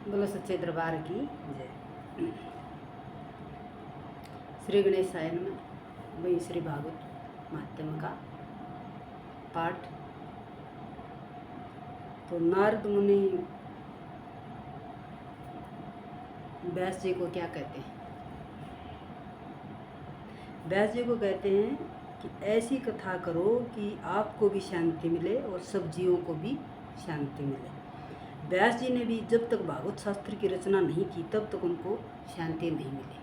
बोलो सच्चे दरबार की जय। श्री गणेशाय नमः। वही श्री भागवत महात्म्य का पाठ। तो नारद मुनि व्यास जी को क्या कहते हैं? व्यास जी को कहते हैं कि ऐसी कथा करो कि आपको भी शांति मिले और सब जीवों को भी शांति मिले। व्यास जी ने भी जब तक भागवत शास्त्र की रचना नहीं की तब तक उनको शांति नहीं मिली।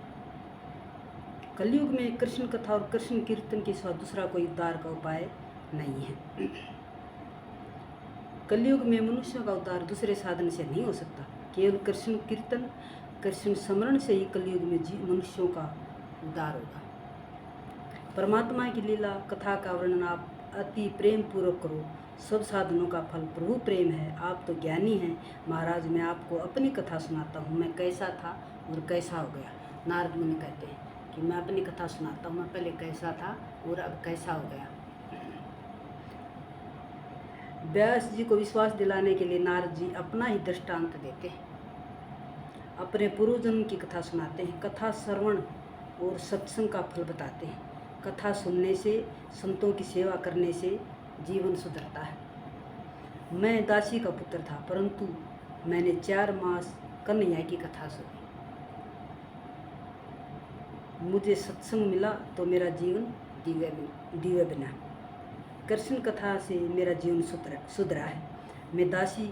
कलयुग में कृष्ण कथा और कृष्ण कीर्तन के सिवा दूसरा कोई उद्धार का उपाय नहीं है। कलयुग में मनुष्यों का उद्धार दूसरे साधन से नहीं हो सकता। केवल कृष्ण कीर्तन कृष्ण स्मरण से ही कलयुग में मनुष्यों का उद्धार होगा। परमात्मा की लीला कथा का वर्णन आप अति प्रेम पूर्वक करो। सब साधनों का फल प्रभु प्रेम है। आप तो ज्ञानी हैं महाराज, मैं आपको अपनी कथा सुनाता हूँ। मैं कैसा था और कैसा हो गया। नारद मुनि कहते हैं कि मैं अपनी कथा सुनाता हूँ, मैं पहले कैसा था और अब कैसा हो गया। व्यास जी को विश्वास दिलाने के लिए नारद जी अपना ही दृष्टांत देते हैं, अपने पूर्वजन्म की कथा सुनाते हैं। कथा श्रवण और सत्संग का फल बताते हैं। कथा सुनने से, संतों की सेवा करने से जीवन सुधरता है। मैं दासी का पुत्र था, परंतु मैंने 4 मास कन्हैया की कथा सुनी। मुझे सत्संग मिला तो मेरा जीवन दिव्य बना। कृष्ण कथा से मेरा जीवन सुधरा है। मैं दासी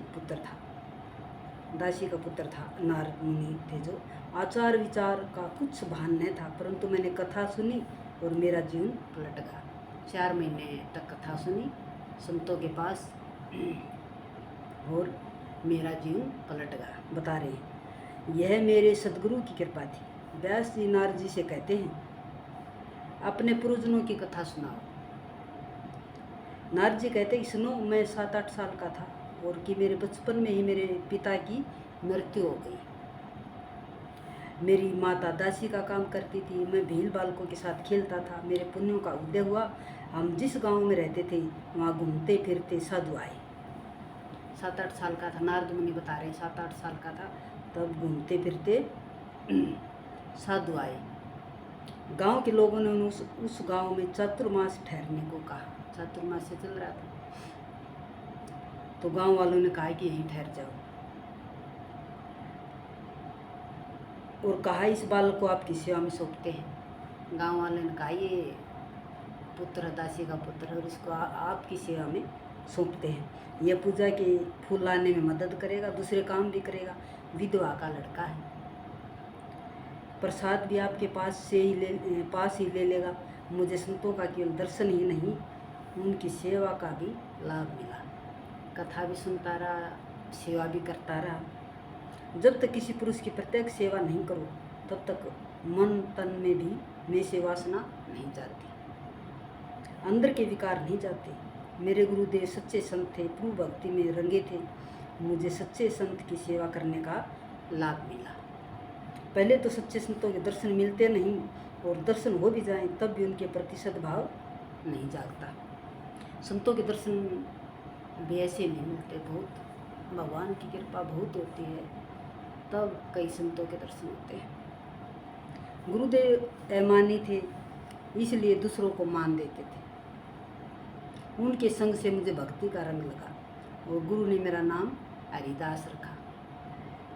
का पुत्र था। नारद मुनि थे जो आचार विचार का कुछ भान नहीं था, परंतु मैंने कथा सुनी और मेरा जीवन पलट गया। 4 महीने तक कथा सुनी संतों के पास और मेरा जीवन पलट गया। बता रहे हैं यह मेरे सदगुरु की कृपा थी। व्यास जी नारद जी से कहते हैं अपने पूर्वजनों की कथा सुनाओ। नारद जी कहते हैं सुनो, मैं 7-8 साल का था और कि मेरे बचपन में ही मेरे पिता की मृत्यु हो गई। मेरी माता दासी का काम करती थी, मैं भील बालकों के साथ खेलता था। मेरे पुण्यों का उदय हुआ। हम जिस गांव में रहते थे वहाँ घूमते फिरते साधु आए। 7-8 साल का था, नारद मुनि बता रहे हैं 7-8 साल का था तब घूमते फिरते साधु आए। गांव के लोगों ने उस गांव में चातुर्मास ठहरने को कहा। चातुर्मास से चल रहा था तो गांव वालों ने कहा कि यहीं ठहर जाओ और कहा इस बालक को आपकी सेवा में सौंपते हैं। गांव वालों ने कहा ये पुत्र दासी का पुत्र है और इसको आपकी सेवा में सौंपते हैं। यह पूजा के फूल लाने में मदद करेगा, दूसरे काम भी करेगा। विधवा का लड़का है, प्रसाद भी आपके पास ही ले लेगा। मुझे संतों का केवल दर्शन ही नहीं उनकी सेवा का भी लाभ मिला। कथा भी सुनता रहा, सेवा भी करता रहा। जब तक किसी पुरुष की प्रत्यक्ष सेवा नहीं करो तब तक मन तन में भी मैं से वासना नहीं जाती, अंदर के विकार नहीं जाते। मेरे गुरुदेव सच्चे संत थे, पूर्ण भक्ति में रंगे थे। मुझे सच्चे संत की सेवा करने का लाभ मिला। पहले तो सच्चे संतों के दर्शन मिलते नहीं और दर्शन हो भी जाएं तब भी उनके प्रति सद्भाव नहीं जागता। संतों के दर्शन भी ऐसे नहीं मिलते, बहुत भगवान की कृपा बहुत होती है तब कई संतों के दर्शन होते हैं। गुरुदेव अमानी थे इसलिए दूसरों को मान देते थे। उनके संग से मुझे भक्ति का रंग लगा और गुरु ने मेरा नाम हरिदास रखा।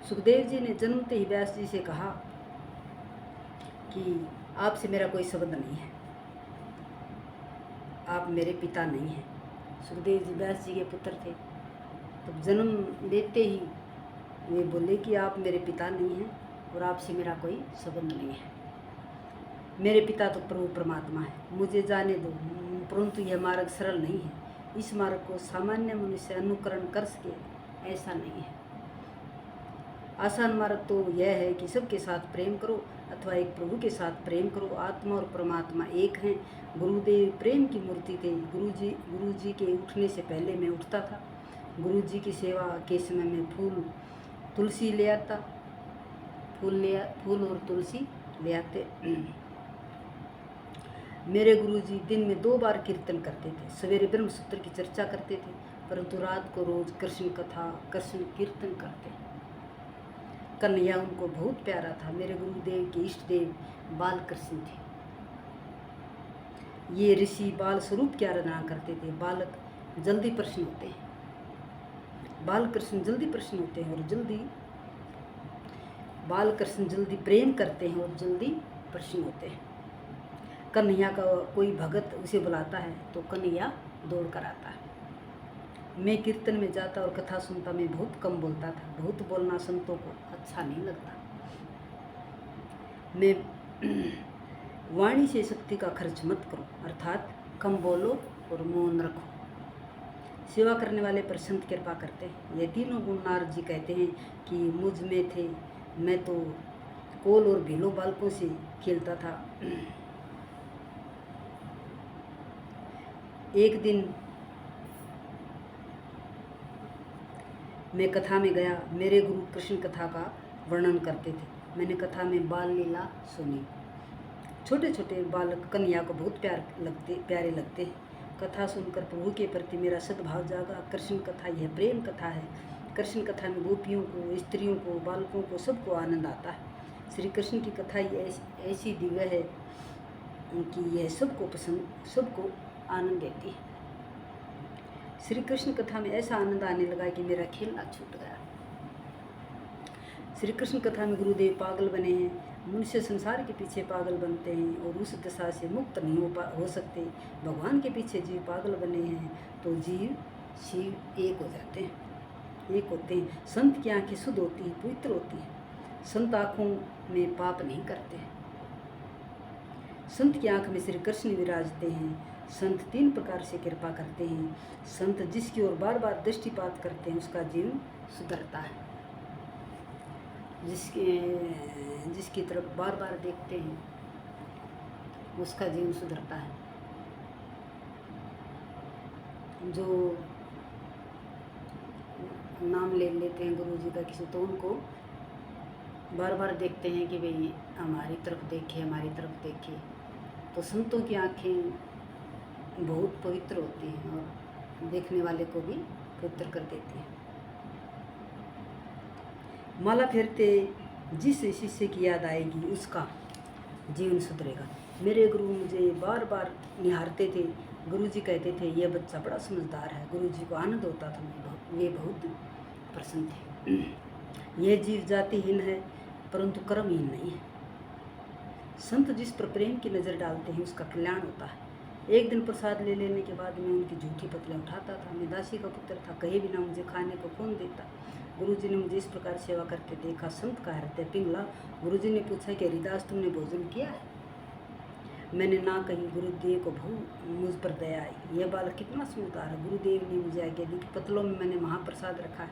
सुखदेव जी ने जन्मते ही व्यास जी से कहा कि आपसे मेरा कोई संबंध नहीं है, आप मेरे पिता नहीं हैं। सुखदेव जी व्यास जी के पुत्र थे। तब जन्म देते ही वे बोले कि आप मेरे पिता नहीं हैं और आपसे मेरा कोई संबंध नहीं है। मेरे पिता तो प्रभु परमात्मा है, मुझे जाने दो, परंतु यह मार्ग सरल नहीं है। इस मार्ग को सामान्य मनुष्य अनुकरण कर सके ऐसा नहीं है। आसान मार्ग तो यह है कि सबके साथ प्रेम करो अथवा एक प्रभु के साथ प्रेम करो। आत्मा और परमात्मा एक हैं। गुरुदेव प्रेम की मूर्ति थे। गुरु जी के उठने से पहले मैं उठता था। गुरु जी की सेवा के समय में तुलसी ले आता, फूल और तुलसी ले आते। मेरे गुरुजी दिन में 2 बार कीर्तन करते थे। सवेरे ब्रह्म सूत्र की चर्चा करते थे, परंतु रात को रोज कृष्ण कथा कृष्ण कीर्तन करते। कन्हैया उनको बहुत प्यारा था। मेरे गुरुदेव के इष्ट देव बाल कृष्ण थे। ये ऋषि बाल स्वरूप की आराधना करते थे। बालक जल्दी प्रसन्न होते हैं, बाल कृष्ण जल्दी प्रसन्न होते हैं और जल्दी बाल कृष्ण जल्दी प्रेम करते हैं और जल्दी प्रसन्न होते हैं। कन्हैया का कोई भगत उसे बुलाता है तो कन्हैया दौड़ कर आता है। मैं कीर्तन में जाता और कथा सुनता। मैं बहुत कम बोलता था। बहुत बोलना संतों को अच्छा नहीं लगता। मैं वाणी से शक्ति का खर्च मत करो, अर्थात कम बोलो और मौन रखो। सेवा करने वाले पर संत कृपा करते हैं। ये तीनों गुण नारद जी कहते हैं कि मुझ में थे। मैं तो कोल और भीलो बालकों से खेलता था। एक दिन मैं कथा में गया। मेरे गुरु कृष्ण कथा का वर्णन करते थे। मैंने कथा में बाल लीला सुनी। छोटे छोटे बालक कन्हैया को बहुत प्यारे लगते हैं। कथा सुनकर प्रभु के प्रति मेरा सद्भाव जागा। कृष्ण कथा यह प्रेम कथा है। कृष्ण कथा में गोपियों को, स्त्रियों को, बालकों को, सबको आनंद आता है। श्री कृष्ण की कथा ऐसी दिव्य है कि यह सबको पसंद, सबको आनंद देती है। श्री कृष्ण कथा में ऐसा आनंद आने लगा कि मेरा खेलना छूट गया। श्री कृष्ण कथा में गुरुदेव पागल बने हैं। मनुष्य संसार के पीछे पागल बनते हैं और उस दशा से मुक्त नहीं हो सकते। भगवान के पीछे जीव पागल बने हैं तो जीव शिव एक हो जाते हैं, एक होते हैं। संत की आंखें शुद्ध होती हैं, पवित्र होती हैं। संत आँखों में पाप नहीं करते। संत की आंख में श्री कृष्ण विराजते हैं। संत तीन प्रकार से कृपा करते हैं। संत जिसकी ओर बार बार दृष्टिपात करते हैं उसका जीवन सुधरता है। जिसकी तरफ बार बार देखते हैं उसका जीवन सुधरता है। जो नाम ले लेते हैं गुरु जी का किसी, तो उनको बार बार देखते हैं कि भाई हमारी तरफ देखे, हमारी तरफ देखे। तो संतों की आँखें बहुत पवित्र होती हैं और देखने वाले को भी पवित्र कर देती हैं। माला फेरते जिस शिष्य की याद आएगी उसका जीवन सुधरेगा। मेरे गुरु मुझे बार बार निहारते थे। गुरुजी कहते थे यह बच्चा बड़ा समझदार है। गुरुजी को आनंद होता था, वे बहुत प्रसन्न थे। यह जीव जातिहीन है परंतु कर्महीन नहीं है। संत जिस पर प्रेम की नज़र डालते हैं उसका कल्याण होता है। एक दिन प्रसाद ले लेने के बाद मैं उनकी झूठी पतले उठाता था। मैं दासी का पुत्र था, कहे बिना मुझे खाने को कौन देता। गुरुजी ने मुझे इस प्रकार सेवा करते देखा। संत का हृदय पिघला। गुरुजी ने पूछा कि हरिदास तुमने भोजन किया है? मैंने ना कही। गुरुदेव को बहुत मुझ पर दया आई। यह बालक कितना समझदार है। गुरुदेव ने मुझे आज्ञा दी कि पतलों में मैंने महाप्रसाद रखा है,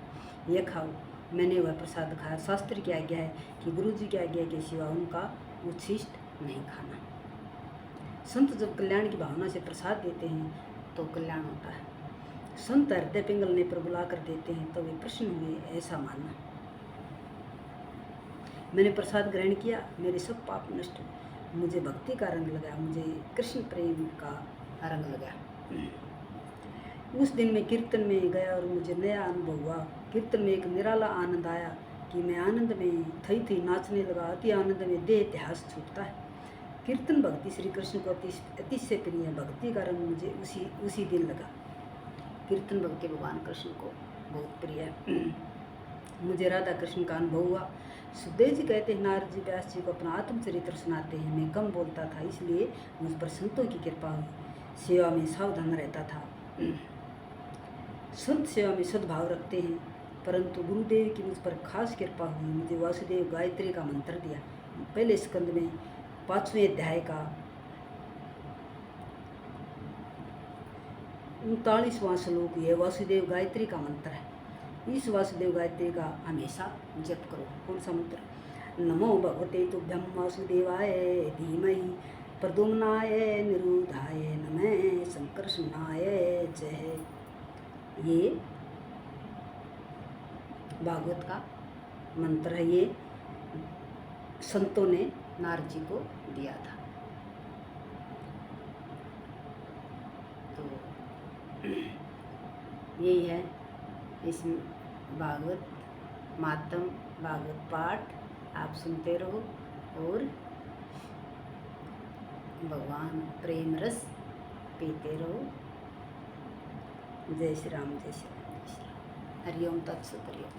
यह खाओ। मैंने वह प्रसाद खाया। शास्त्र की आज्ञा है कि गुरुजी की आज्ञा के सिवा उनका उच्छिष्ट नहीं खाना। संत जब कल्याण की भावना से प्रसाद देते हैं तो कल्याण होता है। संत हृदय पिंगलने पर बुला कर देते हैं तो वे प्रसन्न हुए, ऐसा मानना। मैंने प्रसाद ग्रहण किया, मेरे सब पाप नष्ट हुए। मुझे भक्ति का रंग लगा, मुझे कृष्ण प्रेम का रंग लगा। उस दिन मैं कीर्तन में गया और मुझे नया अनुभव हुआ। कीर्तन में एक निराला आनंद आया कि मैं आनंद में थई नाचने लगा। अति आनंद में देह इतिहास छूटता है। कीर्तन भक्ति श्री कृष्ण को अतिशय प्रिय है। भक्ति का रंग मुझे उसी दिन लगा। कीर्तन भक्ति भगवान कृष्ण को बहुत प्रिय है। मुझे राधा कृष्ण का अनुभव हुआ। सुखदेव जी कहते हैं नारद जी व्यास जी को अपना आत्मचरित्र सुनाते हैं। मैं कम बोलता था इसलिए मुझ पर संतों की कृपा हुई। सेवा में सावधान रहता था। संत सेवा में सद्भाव रखते हैं, परंतु गुरुदेव की मुझ पर खास कृपा हुई। मुझे वासुदेव गायत्री का मंत्र दिया। पहले स्कंद में 5वें अध्याय का 39वां श्लोक यह वासुदेव गायत्री का मंत्र है। इस वासुदेव गायत्री का हमेशा जप करो। कौन सा मंत्र? नमो भगवते तुभ्यं वासुदेवाय धीमहि प्रद्युम्नाय निरुधाय नमः संकर्षणाय जय। ये भागवत का मंत्र है। ये संतों ने नारद जी को दिया था। तो यही है इस भागवत महात्म भागवत पाठ आप सुनते रहो और भगवान प्रेम रस पीते रहो। जय श्री राम, जय श्री राम, जय श्री राम। हरिओम तत्सत। हरिओम।